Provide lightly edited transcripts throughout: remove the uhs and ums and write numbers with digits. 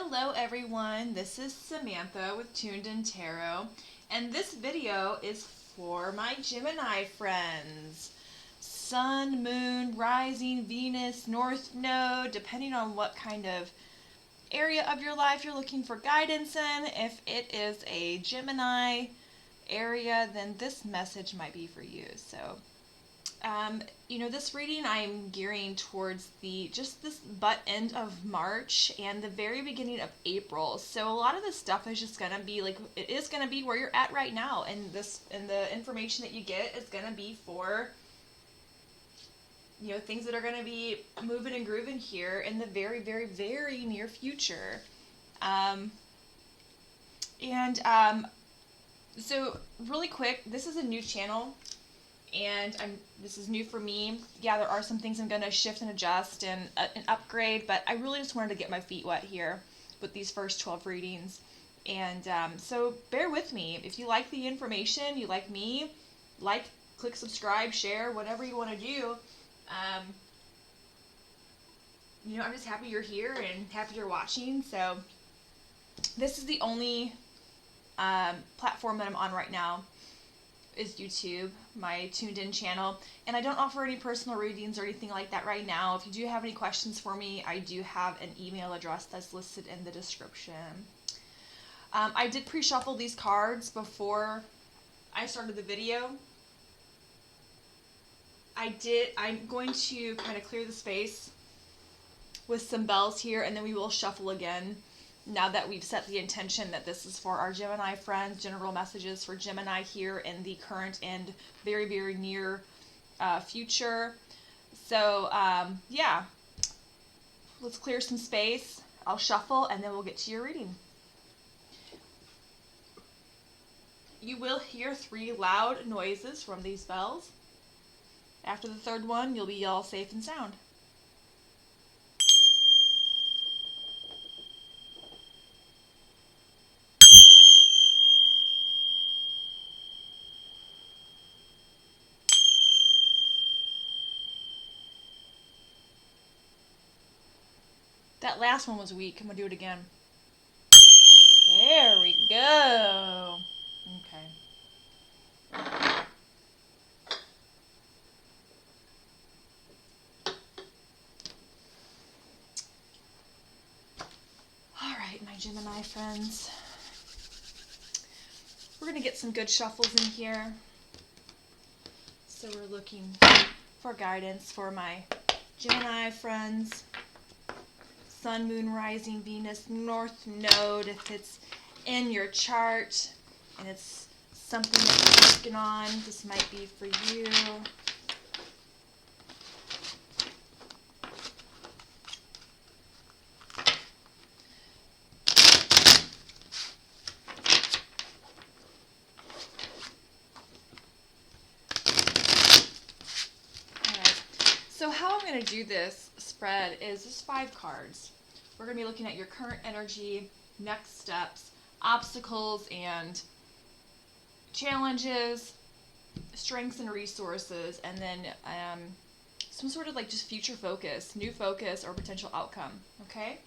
Hello everyone, this is Samantha with Tuned In Tarot, and this video is for my Gemini friends. Sun, Moon, Rising, Venus, North Node, depending on what kind of area of your life you're looking for guidance in. If it is a Gemini area, then this message might be for you. So this reading I'm gearing towards just this butt end of March and the very beginning of April. So a lot of this stuff is just gonna be like, it is gonna be where you're at right now, and the information that you get is gonna be for things that are gonna be moving and grooving here in the very, very, very near future. So really quick, this is a new channel. And this is new for me. Yeah, there are some things I'm going to shift and adjust and upgrade, but I really just wanted to get my feet wet here with these first 12 readings. And so bear with me. If you like the information, you like me, click subscribe, share, whatever you want to do. I'm just happy you're here and happy you're watching. So this is the only platform that I'm on right now, is YouTube, my Tuned In channel, and I don't offer any personal readings or anything like that right now. If you do have any questions for me, I do have an email address that's listed in the description. I did pre-shuffle these cards before I started the video. I'm going to kind of clear the space with some bells here, and then we will shuffle again now that we've set the intention that this is for our Gemini friends, general messages for Gemini here in the current and very, very near future. So, yeah, let's clear some space. I'll shuffle, and then we'll get to your reading. You will hear 3 loud noises from these bells. After the third one, you'll be all safe and sound. That last one was weak. I'm going to do it again. There we go. Okay. All right, my Gemini friends. We're going to get some good shuffles in here. So we're looking for guidance for my Gemini friends. Sun, Moon, Rising, Venus, North Node, if it's in your chart and it's something that you're working on, this might be for you. Alright, so how I'm going to do this spread is just 5 cards. We're going to be looking at your current energy, next steps, obstacles and challenges, strengths and resources, and then some sort of like just future focus, new focus, or potential outcome, okay?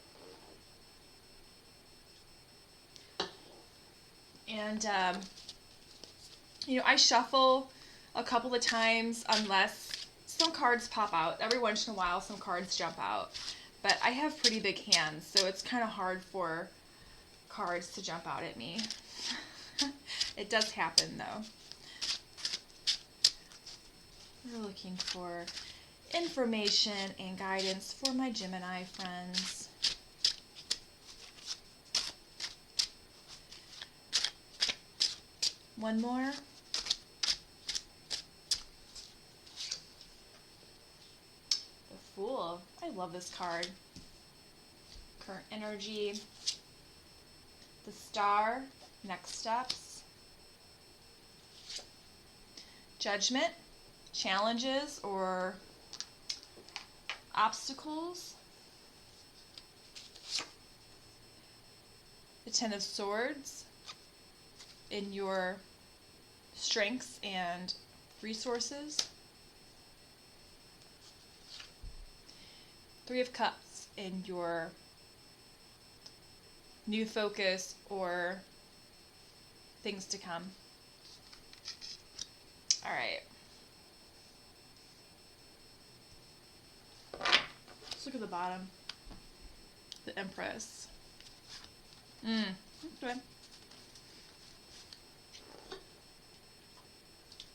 And, I shuffle a couple of times unless some cards pop out. Every once in a while, some cards jump out. But I have pretty big hands, so it's kind of hard for cards to jump out at me. It does happen, though. We're looking for information and guidance for my Gemini friends. One more. Fool. I love this card. Current energy. The Star. Next steps. Judgment. Challenges or obstacles. The 10 of Swords. In your strengths and resources. 3 of Cups in your new focus, or things to come. All right. Let's look at the bottom. The Empress. Okay.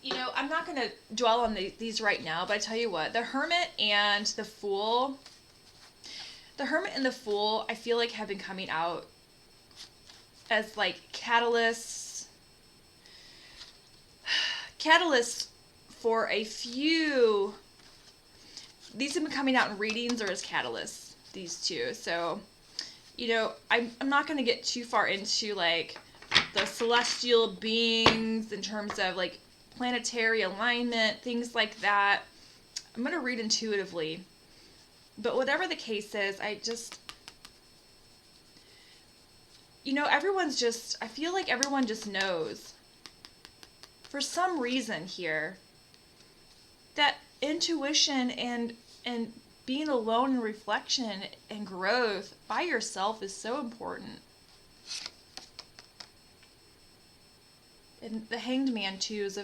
You know, I'm not going to dwell on these right now, but I tell you what, the Hermit and the Fool, I feel like have been coming out as like catalysts for a few. These have been coming out in readings or as catalysts, these two. So, you know, I'm not going to get too far into like the celestial beings in terms of like planetary alignment, things like that. I'm going to read intuitively. But whatever the case is, I feel like everyone just knows for some reason here that intuition and being alone in reflection and growth by yourself is so important. And the Hanged Man, too, is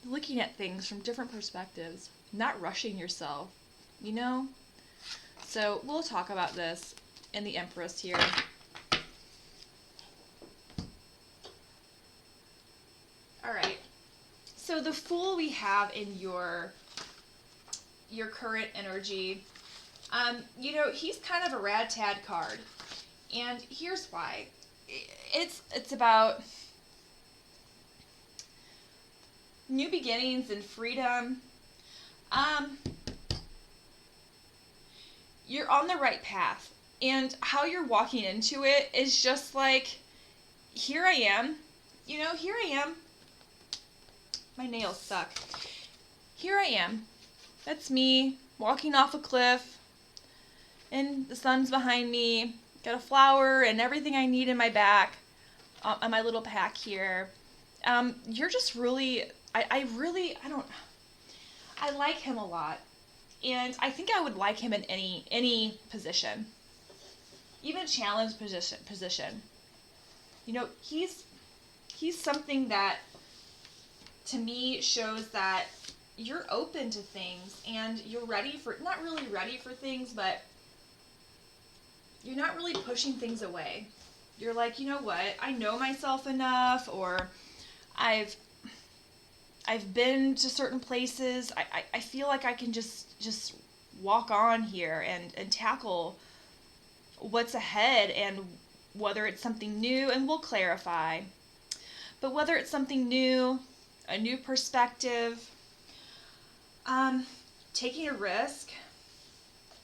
looking at things from different perspectives, not rushing yourself, you know? So we'll talk about this in the Empress here. All right. So the Fool we have in your current energy, you know, he's kind of a rad-tad card. And here's why. It's about new beginnings and freedom. You're on the right path. And how you're walking into it is just like, here I am. You know, here I am. My nails suck. Here I am. That's me walking off a cliff. And the sun's behind me. Got a flower and everything I need in my back, on my little pack here. You're just really, I like him a lot. And I think I would like him in any position. Even challenge position. You know, he's something that, to me, shows that you're open to things and you're not really ready for things, but you're not really pushing things away. You're like, you know what? I know myself enough, or I've been to certain places. I feel like I can just walk on here and tackle what's ahead, and whether it's something new, and we'll clarify. But whether it's something new, a new perspective, taking a risk,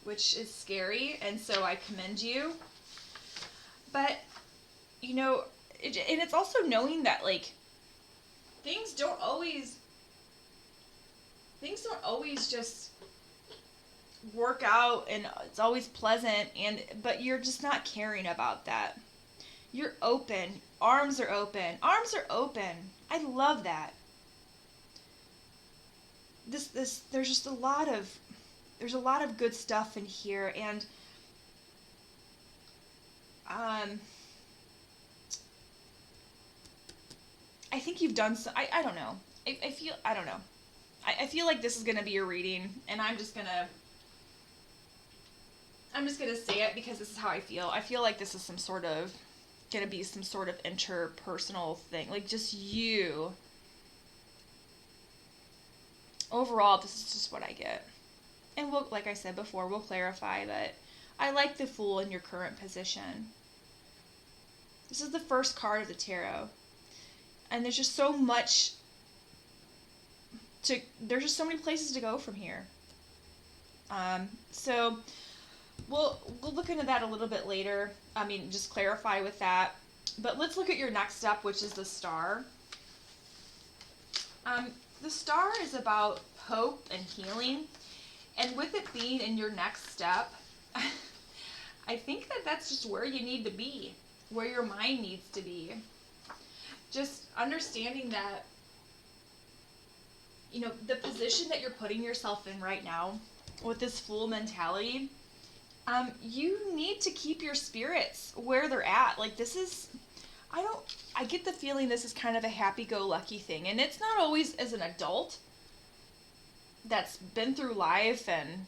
which is scary, and so I commend you. But, you know, and it's also knowing that, like, things don't always just work out and it's always pleasant, but you're just not caring about that. You're open. Arms are open. Arms are open. I love that. There's just a lot of good stuff in here, and I think you've done some. I don't know. I don't know. I feel like this is gonna be a reading, and I'm just gonna say it because this is how I feel. I feel like this is gonna be some sort of interpersonal thing, like just you. Overall, this is just what I get. And we'll, like I said before, we'll clarify that I like the Fool in your current position. This is the first card of the tarot. And there's just so much there's just so many places to go from here. So we'll look into that a little bit later. I mean, just clarify with that. But let's look at your next step, which is the Star. The Star is about hope and healing. And with it being in your next step, I think that's just where you need to be, where your mind needs to be. Just understanding that, you know, the position that you're putting yourself in right now, with this Fool mentality, you need to keep your spirits where they're at. Like, this is, I get the feeling this is kind of a happy-go-lucky thing. And it's not always as an adult that's been through life and,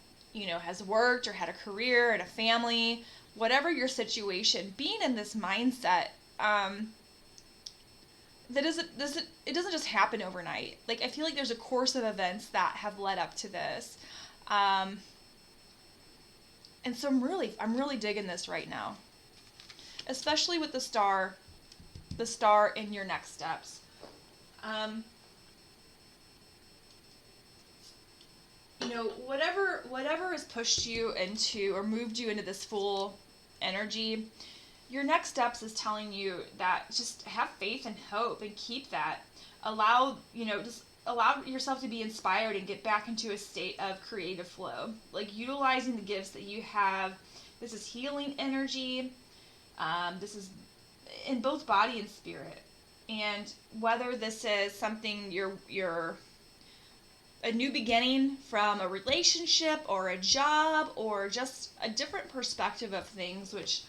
has worked or had a career and a family, whatever your situation, being in this mindset, it doesn't just happen overnight. Like, I feel like there's a course of events that have led up to this. And so I'm really digging this right now, especially with the star in your next steps. Whatever has pushed you into or moved you into this Fool energy, your next steps is telling you that just have faith and hope and keep that. Just allow yourself to be inspired and get back into a state of creative flow. Like, utilizing the gifts that you have. This is healing energy. This is in both body and spirit. And whether this is something you're a new beginning from a relationship or a job or just a different perspective of things, which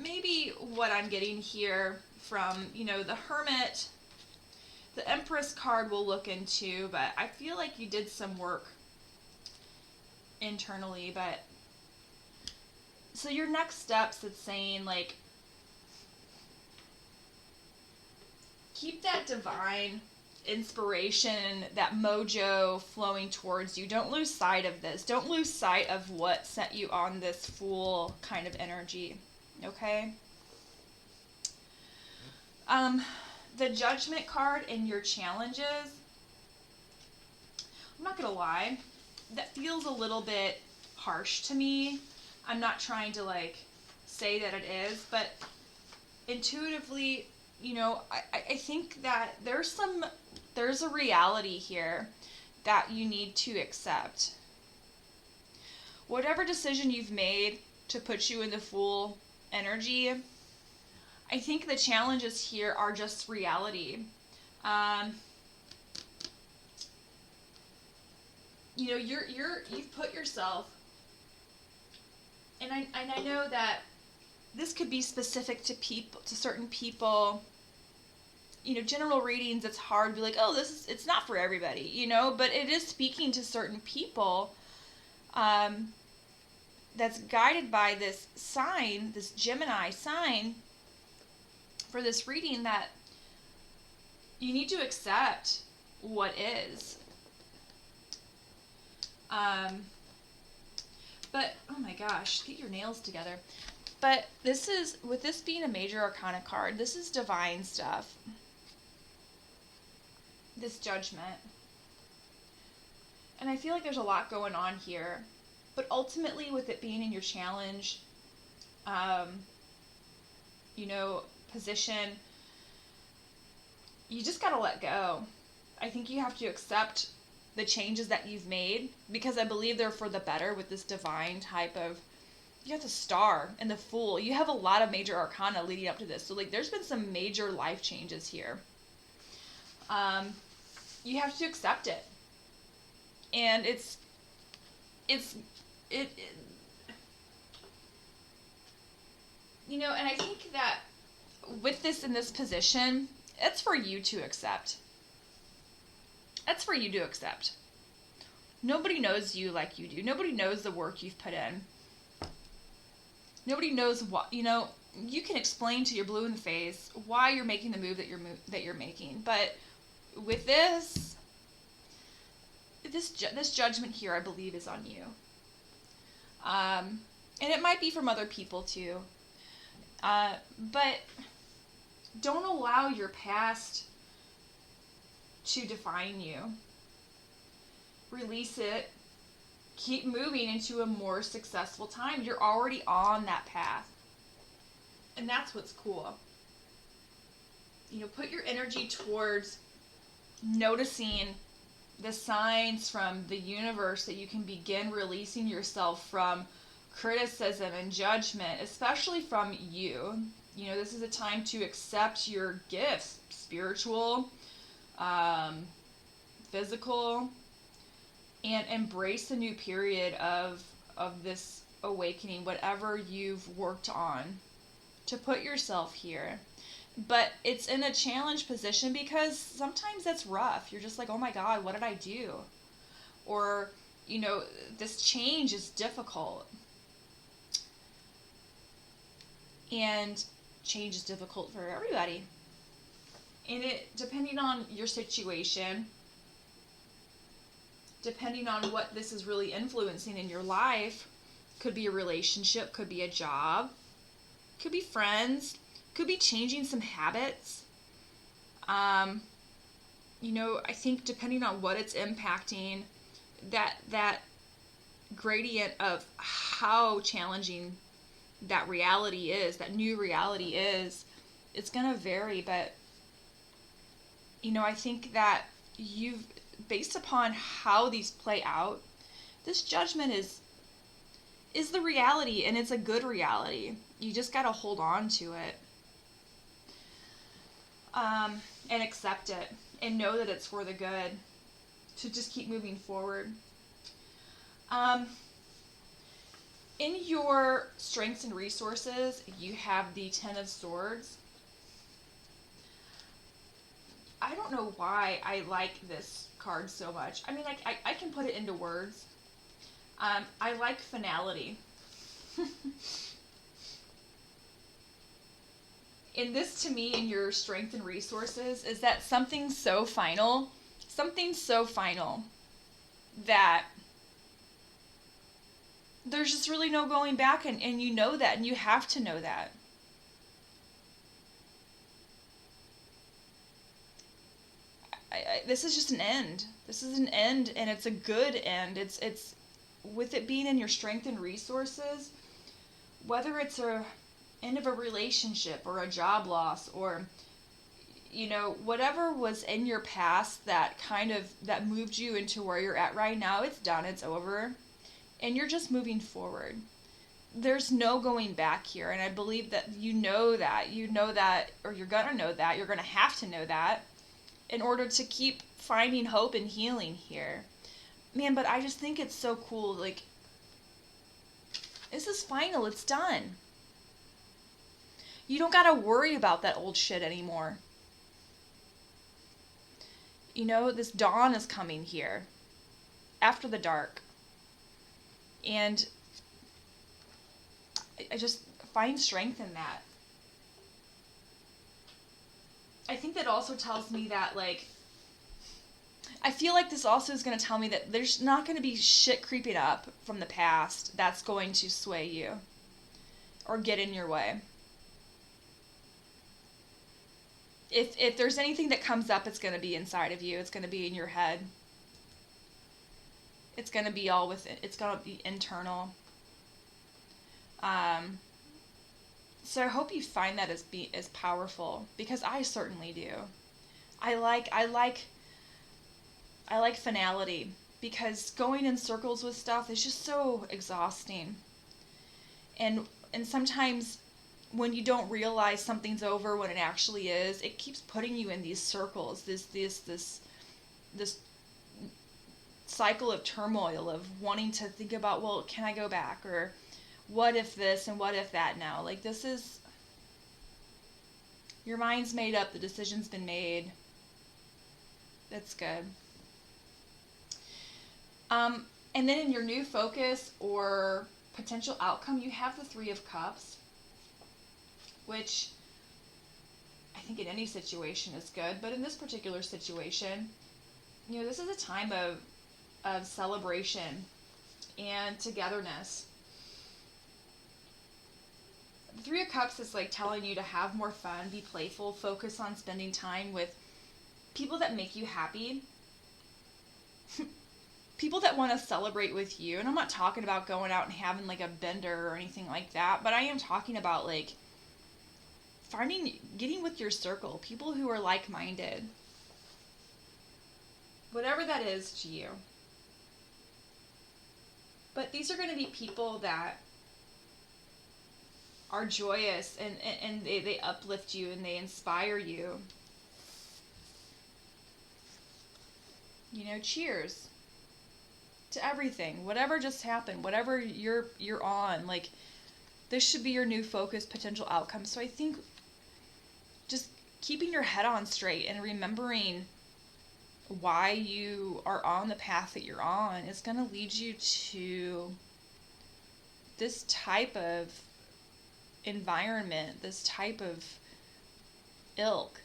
maybe what I'm getting here from, the Hermit, the Empress card we'll look into, but I feel like you did some work internally. But so your next steps, it's saying, like, keep that divine inspiration, that mojo flowing towards you. Don't lose sight of this. Don't lose sight of what set you on this Fool kind of energy. Okay? The Judgment card in your challenges, I'm not gonna lie, that feels a little bit harsh to me. I'm not trying to, say that it is, but intuitively, I think that there's a reality here that you need to accept. Whatever decision you've made to put you in the Fool energy, I think the challenges here are just reality. You've put yourself, and I know that this could be specific to certain people. General readings, it's hard to be like, oh, it's not for everybody, but it is speaking to certain people. That's guided by this sign, this Gemini sign, for this reading, that you need to accept what is. But, oh my gosh, get your nails together. But with this being a major arcana card, this is divine stuff. This Judgment. And I feel like there's a lot going on here. But ultimately, with it being in your challenge, position, you just gotta let go. I think you have to accept the changes that you've made, because I believe they're for the better with this divine type of, you have the Star and the Fool. You have a lot of major arcana leading up to this. So, there's been some major life changes here. You have to accept it. And and I think that with this in this position, it's for you to accept. That's for you to accept. Nobody knows you like you do. Nobody knows the work you've put in. Nobody knows what, you can explain to your blue in the face why you're making the move that you're making. But with this Judgment here, I believe, is on you. And it might be from other people too. But don't allow your past to define you. Release it. Keep moving into a more successful time. You're already on that path. And that's what's cool. Put your energy towards noticing the signs from the universe that you can begin releasing yourself from criticism and judgment, especially from you. This is a time to accept your gifts, spiritual, physical, and embrace the new period of this awakening, whatever you've worked on to put yourself here. But it's in a challenge position because sometimes that's rough. You're just like, oh my God, what did I do? Or, this change is difficult. And change is difficult for everybody. And depending on your situation, depending on what this is really influencing in your life, could be a relationship, could be a job, could be friends, could be changing some habits. I think depending on what it's impacting, that gradient of how challenging that reality is, that new reality is, it's going to vary. But, I think that based upon how these play out, this judgment is the reality, and it's a good reality. You just got to hold on to it. And accept it, and know that it's for the good, to just keep moving forward. In your strengths and resources, you have the Ten of Swords. I don't know why I like this card so much. I mean, I can put it into words. I like finality. And this, to me, in your strength and resources, is that something so final that there's just really no going back, and you know that, and you have to know that. This is just an end. This is an end, and it's a good end. It's with it being in your strength and resources, whether it's a end of a relationship or a job loss, or whatever was in your past that moved you into where you're at right now, it's done, it's over, and you're just moving forward. There's no going back here, and I believe that you know that, or you're gonna know that, you're gonna have to know that in order to keep finding hope and healing here. Man, but I just think it's so cool. Like, this is final, it's done. You don't gotta worry about that old shit anymore. This dawn is coming here after the dark. And I just find strength in that. I think that also tells me that, I feel like this also is going to tell me that there's not going to be shit creeping up from the past that's going to sway you or get in your way. If there's anything that comes up, it's going to be inside of you. It's going to be in your head. It's going to be all within. It's going to be internal. So I hope you find that as powerful, because I certainly do. I like finality, because going in circles with stuff is just so exhausting. And sometimes when you don't realize something's over when it actually is, it keeps putting you in these circles, this cycle of turmoil of wanting to think about, well, can I go back? Or what if this and what if that now? Like, this is, your mind's made up, the decision's been made. That's good. And then in your new focus or potential outcome, you have the Three of Cups, which I think in any situation is good, but in this particular situation, this is a time of celebration and togetherness. The Three of Cups is like telling you to have more fun, be playful, focus on spending time with people that make you happy, people that want to celebrate with you. And I'm not talking about going out and having like a bender or anything like that, but I am talking about like getting with your circle, people who are like-minded, whatever that is to you. But these are going to be people that are joyous, and they uplift you and they inspire you. Cheers. to everything. Whatever just happened, whatever you're on, like, this should be your new focus, potential outcome. So I think just keeping your head on straight and remembering why you are on the path that you're on is going to lead you to this type of environment, this type of ilk.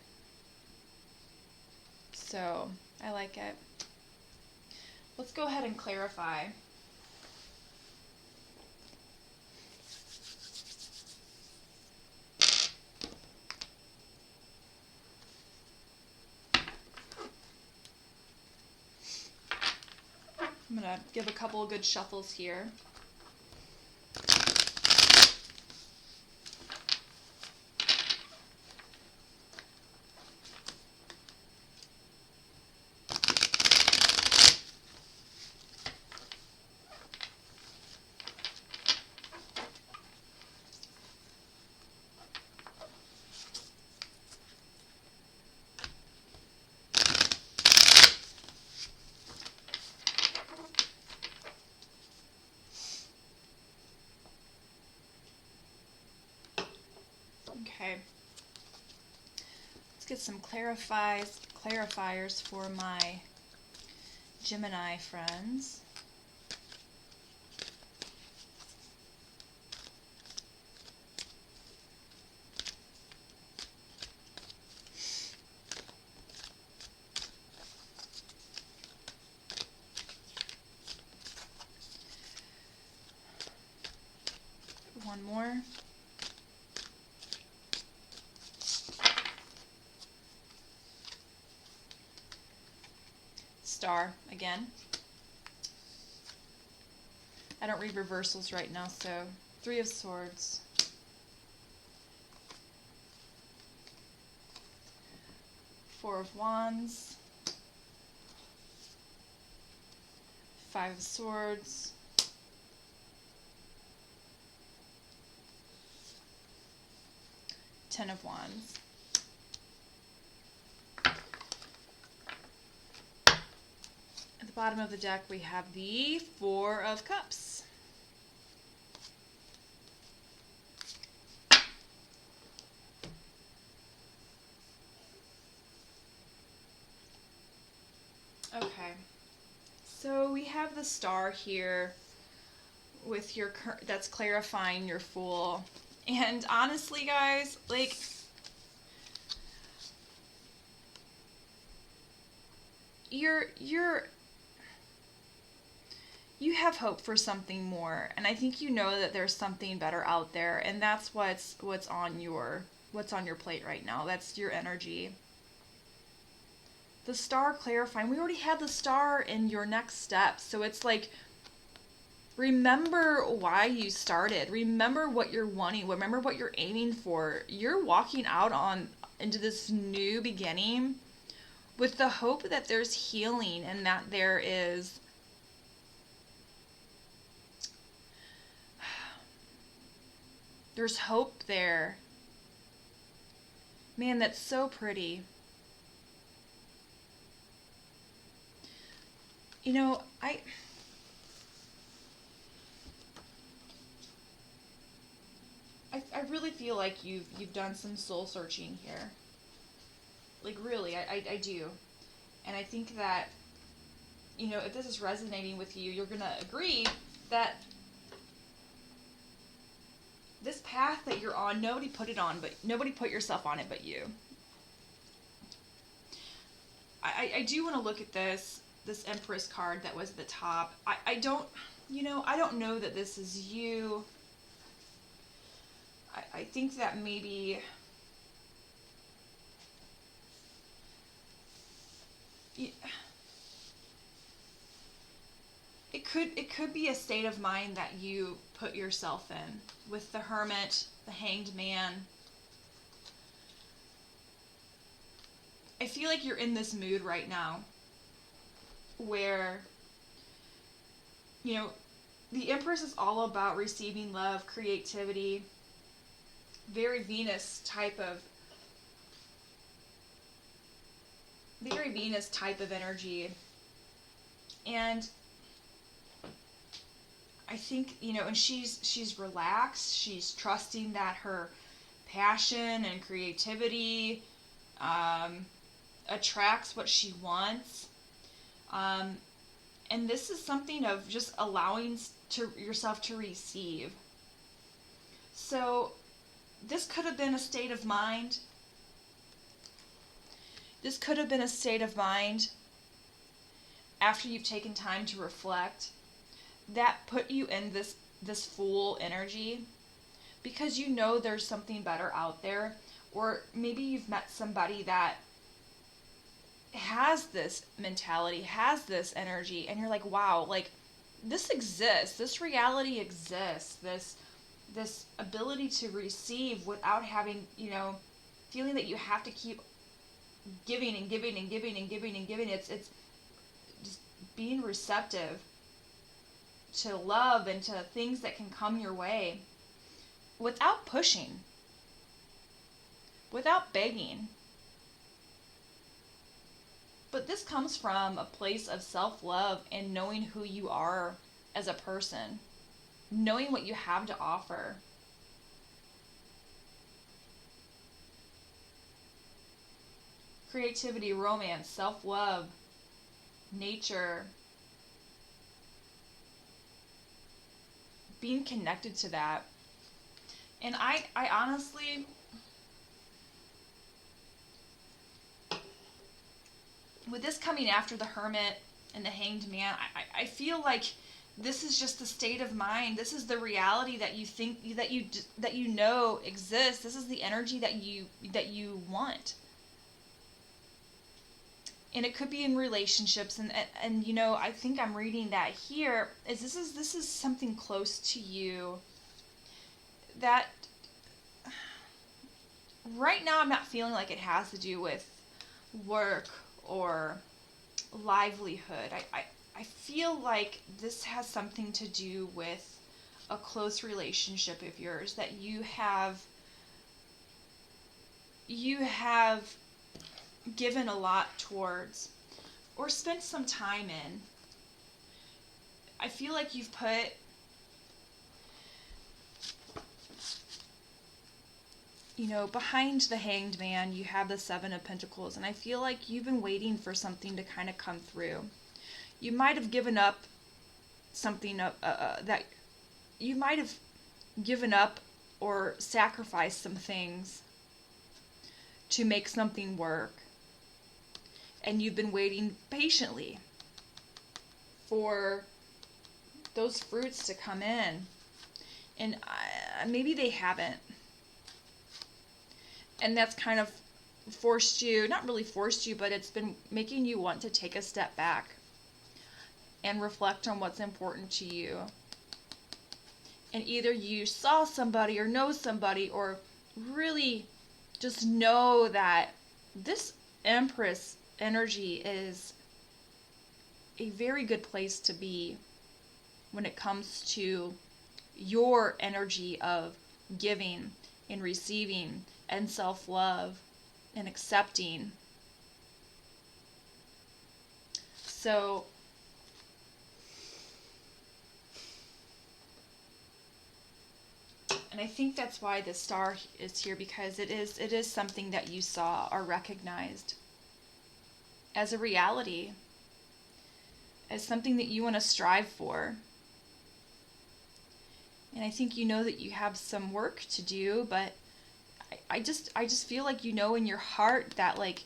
So I like it. Let's go ahead and clarify. I'm going to give a couple of good shuffles here. Okay, let's get some clarifiers for my Gemini friends. One more. Star again. I don't read reversals right now, so 3 of Swords. 4 of Wands. 5 of Swords. 10 of Wands. At the bottom of the deck, we have the 4 of Cups. Okay, so we have the Star here with your, that's clarifying your Fool. And honestly, guys, like, you have hope for something more, and I think you know that there's something better out there, and that's what's on your plate right now. That's your energy. The Star clarifying. We already had the Star in your next step, so it's like, remember why you started. Remember what you're wanting. Remember what you're aiming for. You're walking out into this new beginning with the hope that there's healing and that there's hope there. Man, that's so pretty. You know, I really feel like you've done some soul searching here. Like, really, I do. And I think that, you know, if this is resonating with you, you're going to agree that this path that you're on, nobody put yourself on it but you. I do want to look at this Empress card that was at the top. I don't know that this is you. I think that maybe it could be a state of mind that you put yourself in with the Hermit, the Hanged Man. I feel like you're in this mood right now where, you know, the Empress is all about receiving love, creativity, very Venus type of energy. And I think, and she's relaxed. She's trusting that her passion and creativity attracts what she wants. And this is something of just allowing yourself to receive. So this could have been a state of mind. This could have been a state of mind after you've taken time to reflect that put you in this Fool energy, because there's something better out there, or maybe you've met somebody that has this mentality, has this energy, and you're like, wow, like this exists, this reality exists, this ability to receive without having, feeling that you have to keep giving and giving and giving and giving and giving. It's just being receptive to love and to things that can come your way without pushing, without begging. But this comes from a place of self-love and knowing who you are as a person, knowing what you have to offer. Creativity, romance, self-love, nature, being connected to that. And I honestly, with this coming after the Hermit and the Hanged Man, I feel like this is just the state of mind. This is the reality that you think that you know exists. This is the energy that you want. And it could be in relationships, and I think I'm reading that here is this is something close to you that right now I'm not feeling like it has to do with work or livelihood. I feel like this has something to do with a close relationship of yours that you have given a lot towards or spent some time in. I feel like you've put behind the Hanged Man, you have the Seven of Pentacles, and I feel like you've been waiting for something to kind of come through. You might have given up something that you might have given up or sacrificed some things to make something work. And you've been waiting patiently for those fruits to come in. And maybe they haven't. And that's kind of forced you, not really forced you, but it's been making you want to take a step back and reflect on what's important to you. And either you saw somebody or know somebody or really just know that this Empress energy is a very good place to be when it comes to your energy of giving and receiving and self-love and accepting. So and I think that's why the star is here, because it is something that you saw or recognized as a reality, as something that you want to strive for. And I think that you have some work to do, but I just feel like in your heart that like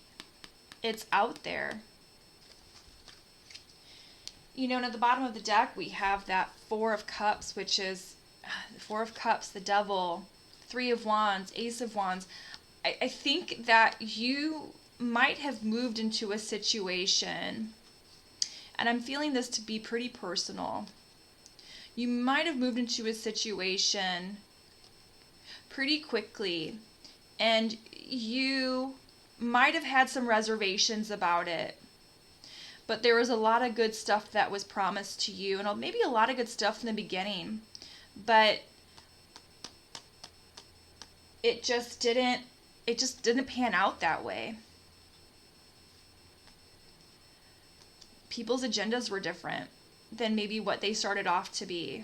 it's out there. And at the bottom of the deck we have that Four of Cups, which is the Four of Cups, the Devil, Three of Wands, Ace of Wands. I think that you might have moved into a situation, and I'm feeling this to be pretty personal. You might have moved into a situation pretty quickly, and you might have had some reservations about it. But there was a lot of good stuff that was promised to you, and maybe a lot of good stuff in the beginning. But it just didn't pan out that way. People's agendas were different than maybe what they started off to be.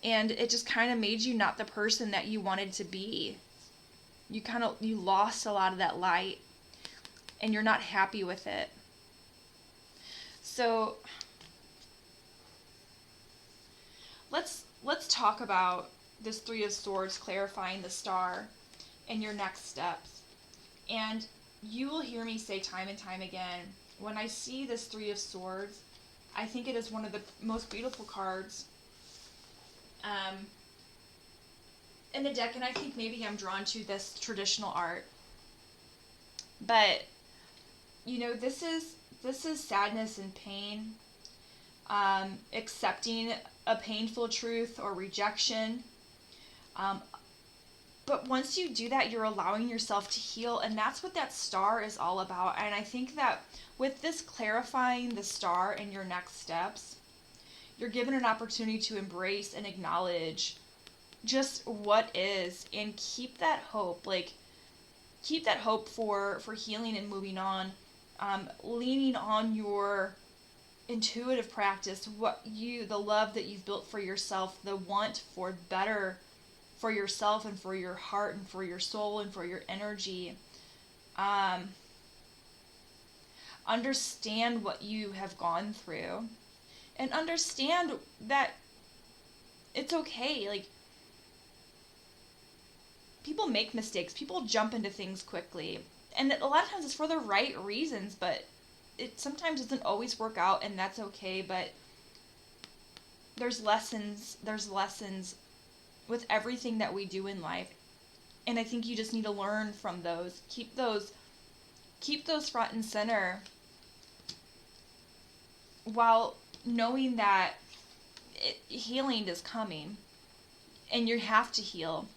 and it just kind of made you not the person that you wanted to be. You lost a lot of that light, and you're not happy with it. So let's talk about this Three of Swords, clarifying the star, and your next steps. And you will hear me say time and time again, when I see this Three of Swords, I think it is one of the most beautiful cards in the deck, and I think maybe I'm drawn to this traditional art. But this is sadness and pain, accepting a painful truth or rejection. But once you do that, you're allowing yourself to heal, and that's what that star is all about. And I think that with this clarifying the star and your next steps, you're given an opportunity to embrace and acknowledge just what is, and keep that hope. Keep that hope for healing and moving on, leaning on your intuitive practice, the love that you've built for yourself, the want for better for yourself and for your heart and for your soul and for your energy. Understand what you have gone through, and understand that it's okay. People make mistakes. People jump into things quickly. And a lot of times it's for the right reasons, but it sometimes doesn't always work out, and that's okay. But there's lessons with everything that we do in life. And I think you just need to learn from those. Keep those front and center, while knowing that healing is coming, and you have to heal.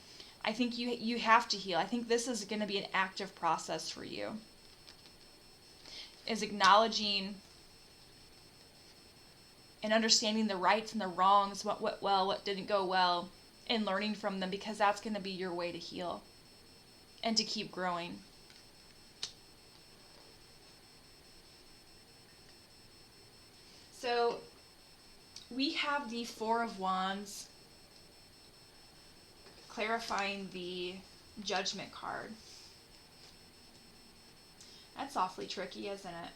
I think you have to heal. I think this is going to be an active process for you. Is acknowledging and understanding the rights and the wrongs, what went well, what didn't go well, and learning from them, because that's going to be your way to heal and to keep growing. So we have the Four of Wands, clarifying the Judgment card. That's awfully tricky, isn't it?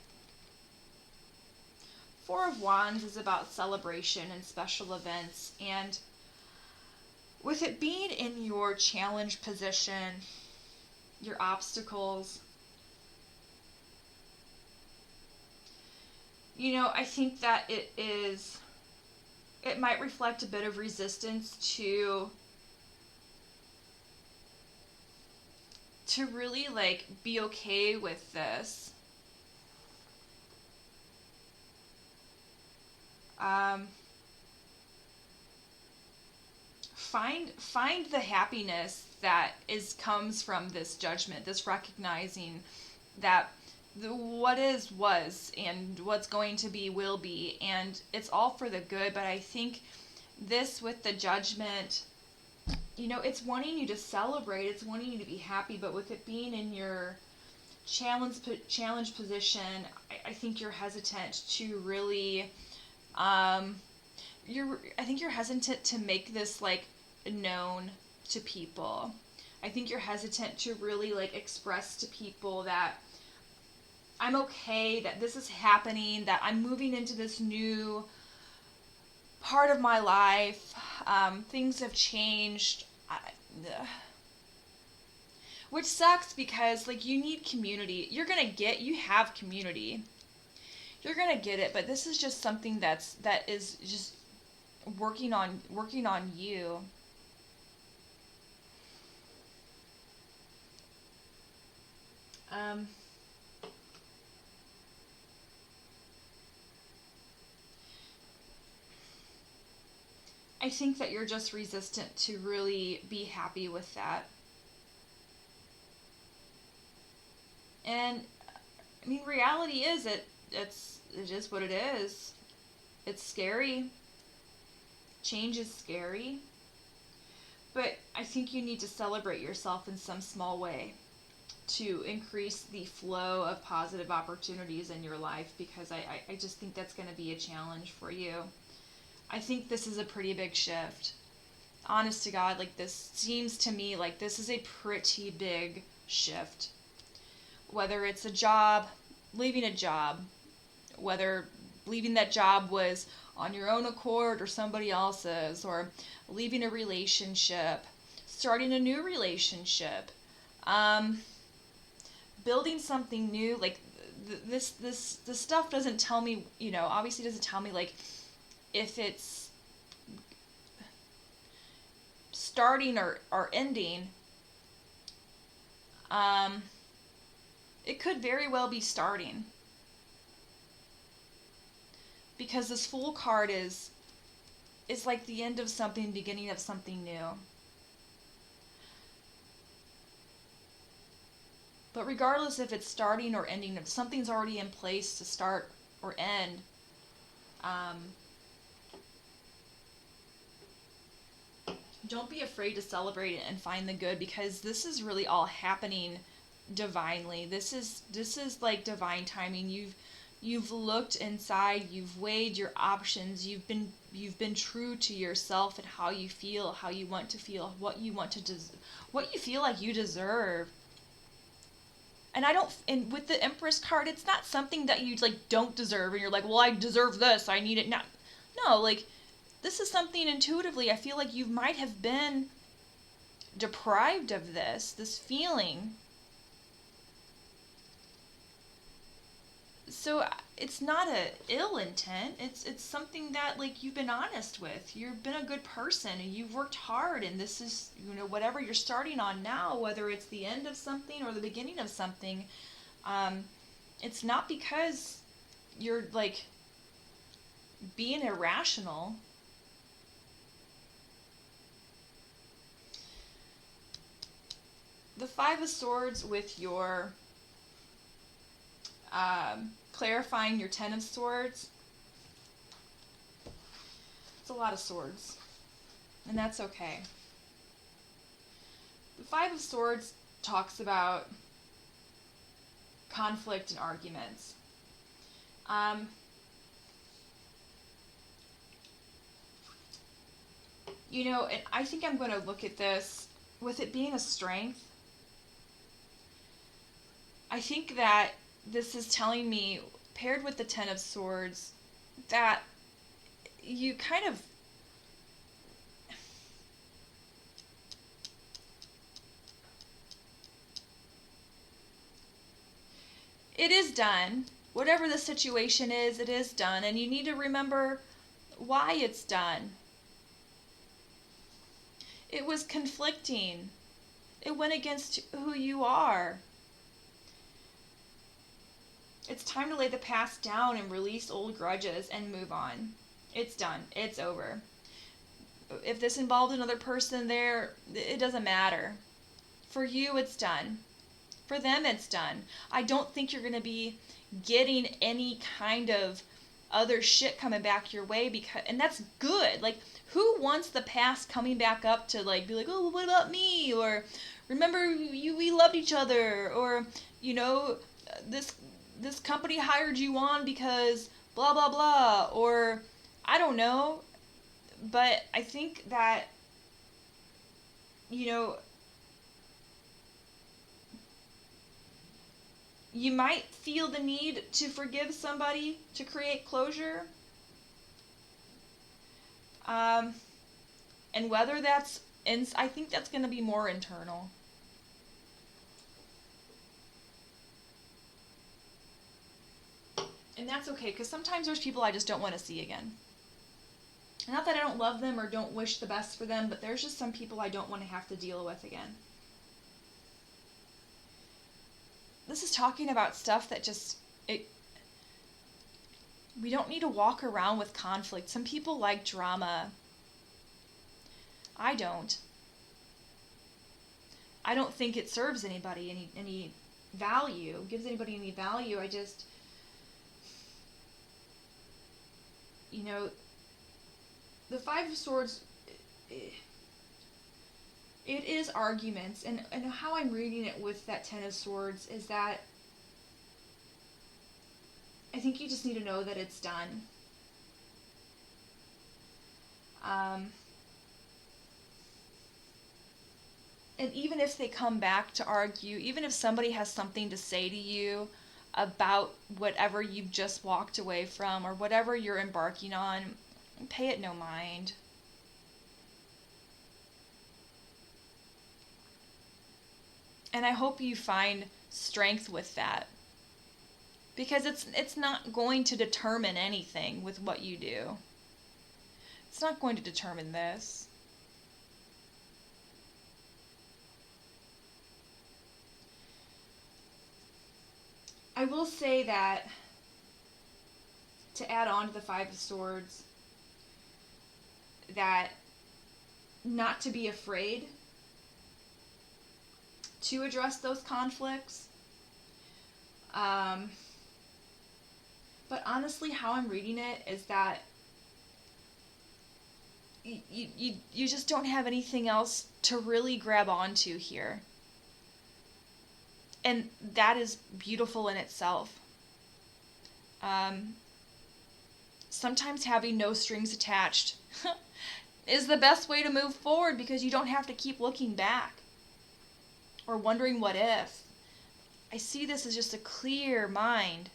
Four of Wands is about celebration and special events, and with it being in your challenge position, your obstacles, I think that it might reflect a bit of resistance to really be okay with this. Find the happiness that comes from this judgment, this recognizing that what is was, and what's going to be will be, and it's all for the good. But I think this with the judgment, it's wanting you to celebrate, it's wanting you to be happy, but with it being in your challenge position, I think you're hesitant to really, I think you're hesitant to make this known to people. I think you're hesitant to really express to people that I'm okay, that this is happening, that I'm moving into this new part of my life. Things have changed. Which sucks, because you need community. You have community. You're gonna get it, but this is just something that is just working on you. I think that you're just resistant to really be happy with that. And reality is it is what it is. It's scary. Change is scary. But I think you need to celebrate yourself in some small way to increase the flow of positive opportunities in your life, because I just think that's going to be a challenge for you. I think this is a pretty big shift. honest to God, like this seems to me like this is a pretty big shift. Whether it's a job, leaving a job, whether leaving that job was on your own accord or somebody else's, or leaving a relationship, starting a new relationship, building something new. Like this stuff doesn't tell me, obviously doesn't tell me like if it's starting or ending. It could very well be starting, because this Fool card is like the end of something, beginning of something new. But regardless if it's starting or ending, if something's already in place to start or end, don't be afraid to celebrate it and find the good, because this is really all happening divinely. This is like divine timing. You've looked inside, you've weighed your options, you've been true to yourself and how you feel, how you want to feel, what you feel like you deserve. And with the Empress card, it's not something that you like don't deserve and you're like, well, I deserve this, I need it now. No, like this is something intuitively I feel like you might have been deprived of this feeling. So it's not a ill intent. It's something that like you've been honest with. You've been a good person and you've worked hard, and this is, whatever you're starting on now, whether it's the end of something or the beginning of something, it's not because you're like being irrational. The Five of Swords with your clarifying your Ten of Swords. It's a lot of swords, and that's okay. The Five of Swords talks about conflict and arguments. And I think I'm going to look at this with it being a strength. I think that this is telling me, paired with the Ten of Swords, that you kind of it is done. Whatever the situation is, it is done, and you need to remember why it's done. It was conflicting. It went against who you are. It's time to lay the past down and release old grudges and move on. It's done. It's over. If this involved another person there, it doesn't matter. For you, it's done. For them, it's done. I don't think you're going to be getting any kind of other shit coming back your way, and that's good. Like, who wants the past coming back up to like be like, oh, well, what about me? Or remember we loved each other, or this company hired you on because blah, blah, blah, or I don't know. But I think that, you might feel the need to forgive somebody to create closure. And whether that's, I think that's going to be more internal. And that's okay, because sometimes there's people I just don't want to see again. Not that I don't love them or don't wish the best for them, but there's just some people I don't want to have to deal with again. This is talking about stuff that we don't need to walk around with conflict. Some people like drama. I don't. I don't think it serves anybody any value, gives anybody any value. I just, the Five of Swords, it is arguments, and how I'm reading it with that Ten of Swords is that I think you just need to know that it's done. And even if they come back to argue, even if somebody has something to say to you about whatever you've just walked away from or whatever you're embarking on, pay it no mind. And I hope you find strength with that. Because it's not going to determine anything with what you do. It's not going to determine this. I will say that, to add on to the Five of Swords, that not to be afraid to address those conflicts. But honestly, how I'm reading it is that you just don't have anything else to really grab onto here. And that is beautiful in itself. Sometimes having no strings attached is the best way to move forward, because you don't have to keep looking back or wondering what if. I see this as just a clear mind.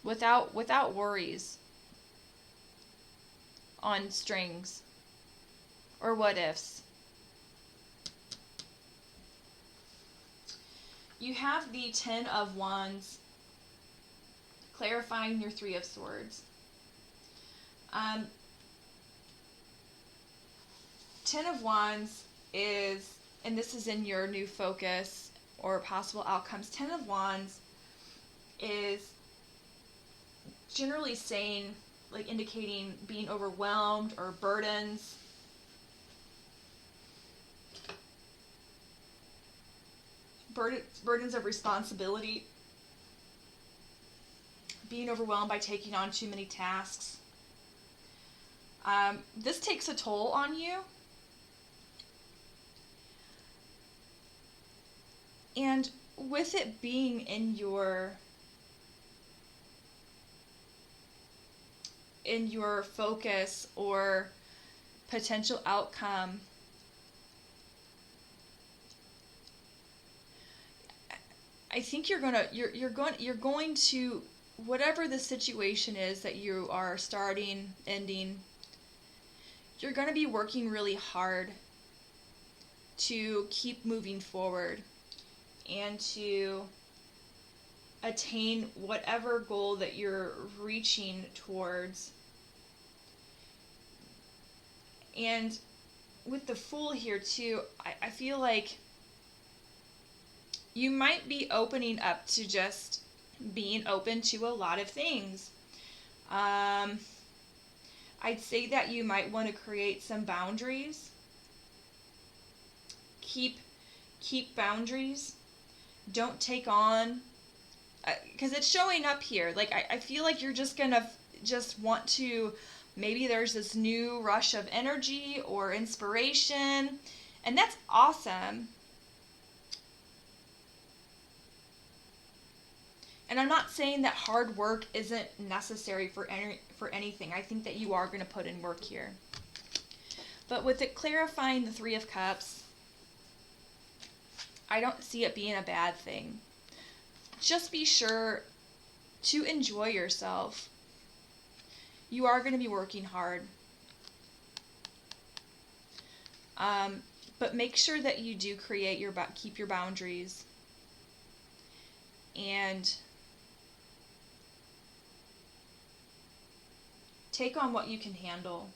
Without worries on strings or what ifs. You have the Ten of Wands clarifying your Three of Swords. Ten of Wands is, and this is in your new focus or possible outcomes, Ten of Wands is generally saying, like indicating being overwhelmed or burdens. Burdens of responsibility. Being overwhelmed by taking on too many tasks. This takes a toll on you. And with it being in your focus or potential outcome, I think you're going to, whatever the situation is that you are starting, ending, you're going to be working really hard to keep moving forward and to attain whatever goal that you're reaching towards. And with the Fool here too, I feel like you might be opening up to just being open to a lot of things. I'd say that you might want to create some boundaries. Keep boundaries. Don't take on, because it's showing up here. Like, I feel like you're just gonna just want to, maybe there's this new rush of energy or inspiration, and that's awesome. And I'm not saying that hard work isn't necessary for anything. I think that you are going to put in work here. But with it clarifying the Three of Cups, I don't see it being a bad thing. Just be sure to enjoy yourself. You are going to be working hard. But make sure that you do keep your boundaries. And take on what you can handle.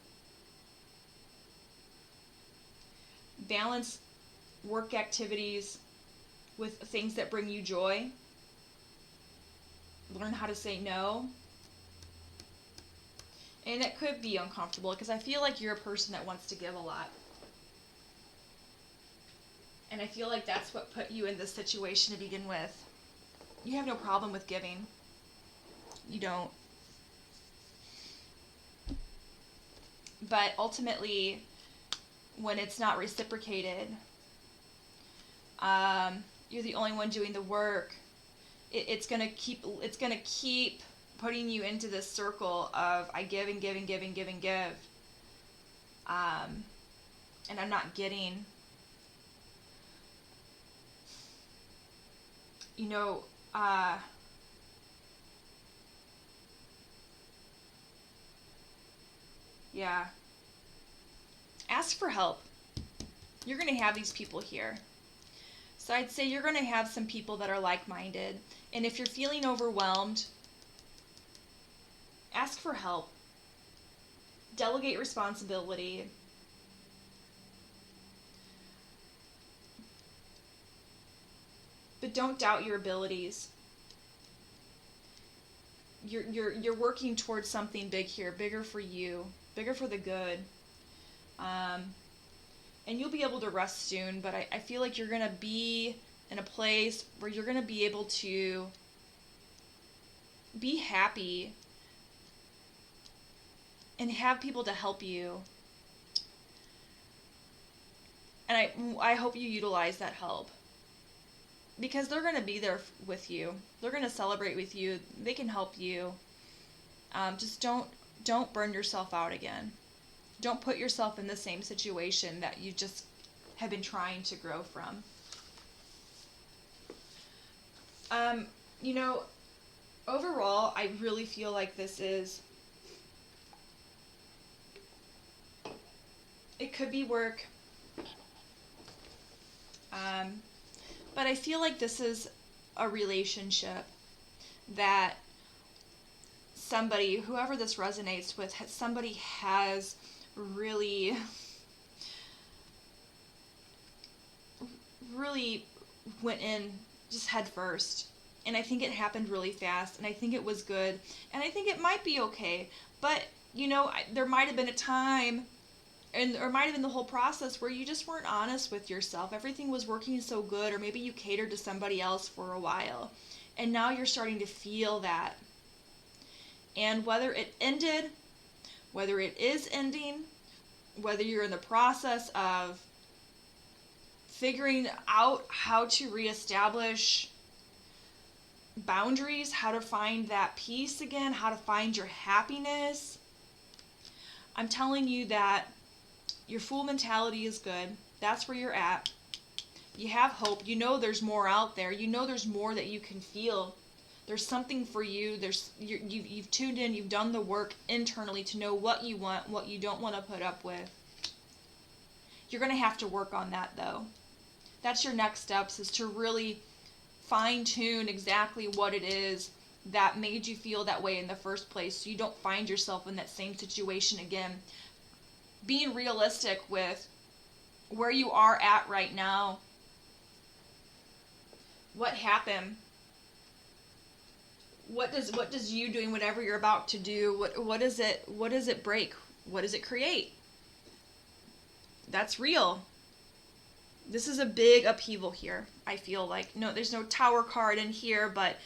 Balance work activities with things that bring you joy. Learn how to say no. And it could be uncomfortable, because I feel like you're a person that wants to give a lot. And I feel like that's what put you in this situation to begin with. You have no problem with giving. You don't. But ultimately, when it's not reciprocated, you're the only one doing the work. It's gonna keep putting you into this circle of I give and give and give and give and give. And I'm not getting, you know, yeah. Ask for help. You're going to have these people here. So I'd say you're going to have some people that are like-minded. And if you're feeling overwhelmed, ask for help. Delegate responsibility. But don't doubt your abilities. You're working towards something big here, bigger for you, bigger for the good. And you'll be able to rest soon, but I feel like you're going to be in a place where you're going to be able to be happy and have people to help you. And I hope you utilize that help. Because they're going to be there with you. They're going to celebrate with you. They can help you. Just don't burn yourself out again. Don't put yourself in the same situation that you just have been trying to grow from. You know, overall, I really feel like this is, it could be work. But I feel like this is a relationship that somebody, whoever this resonates with, somebody has really went in just head first. And I think it happened really fast, and I think it was good, and I think it might be okay. But, you know, there might have been a time, or might have been the whole process where you just weren't honest with yourself. Everything was working so good, or maybe you catered to somebody else for a while. And now you're starting to feel that. And whether it ended, whether it is ending, whether you're in the process of figuring out how to reestablish boundaries, how to find that peace again, how to find your happiness, I'm telling you that your fool mentality is good. That's where you're at. You have hope. You know there's more out there. You know there's more that you can feel. There's something for you. You've tuned in. You've done the work internally to know what you want, what you don't want to put up with. You're going to have to work on that, though. That's your next steps, is to really fine-tune exactly what it is that made you feel that way in the first place, so you don't find yourself in that same situation again. Being realistic with where you are at right now. What happened? What does you doing whatever you're about to do, what does it break? What does it create? That's real. This is a big upheaval here, I feel like. No, there's no Tower card in here, but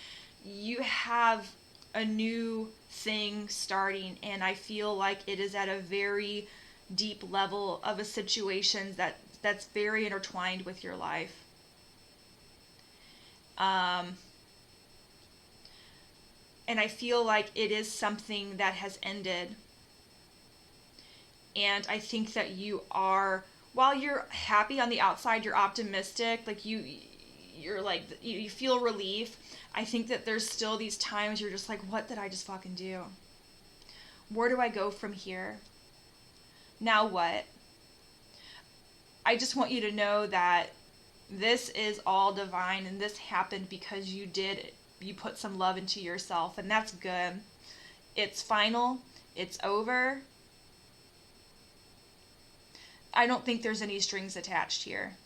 you have a new thing starting, and I feel like it is at a very deep level of a situation that's very intertwined with your life. And I feel like it is something that has ended. And I think that you are, while you're happy on the outside, you're optimistic, like you're like, you feel relief. I think that there's still these times you're just like, what did I just fucking do? Where do I go from here? Now what? I just want you to know that this is all divine, and this happened because you put some love into yourself, and that's good. It's final. It's over. I don't think there's any strings attached here.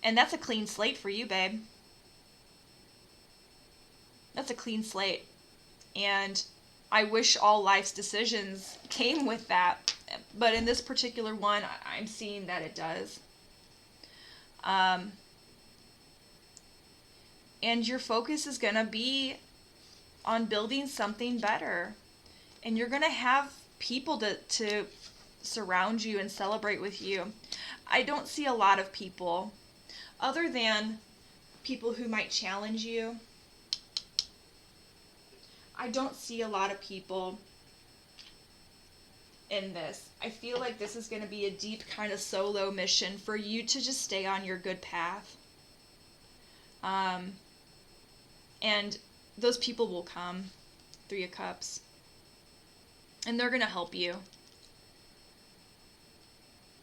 And that's a clean slate for you, babe. That's a clean slate. And I wish all life's decisions came with that. But in this particular one, I'm seeing that it does. And your focus is going to be on building something better. And you're going to have people to surround you and celebrate with you. I don't see a lot of people, other than people who might challenge you. I don't see a lot of people in this. I feel like this is going to be a deep kind of solo mission for you to just stay on your good path. And those people will come. 3 of Cups. And they're going to help you.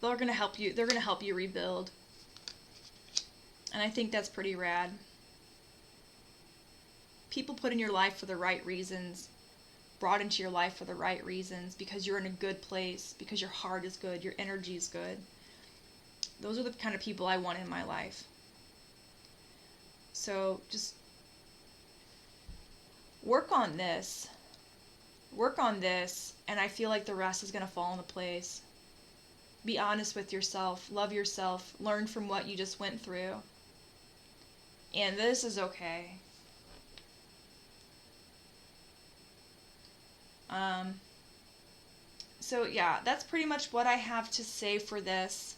They're going to help you. They're going to help you rebuild. And I think that's pretty rad. People put in your life for the right reasons. Brought into your life for the right reasons. Because you're in a good place. Because your heart is good. Your energy is good. Those are the kind of people I want in my life. So just work on this. Work on this. And I feel like the rest is going to fall into place. Be honest with yourself. Love yourself. Learn from what you just went through. And this is okay. So yeah, that's pretty much what I have to say for this.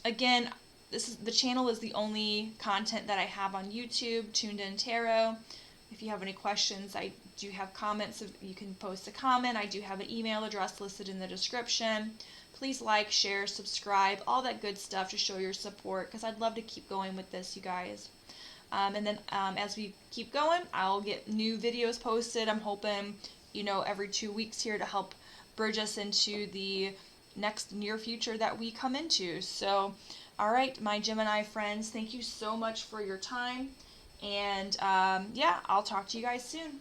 Again, the channel is the only content that I have on YouTube, Tuned In Tarot. If you have any questions, I do have comments. You can post a comment. I do have an email address listed in the description. Please like, share, subscribe, all that good stuff to show your support, because I'd love to keep going with this, you guys. And then as we keep going, I'll get new videos posted. I'm hoping, every 2 weeks here to help bridge us into the next near future that we come into. So, all right, my Gemini friends, thank you so much for your time. And yeah, I'll talk to you guys soon.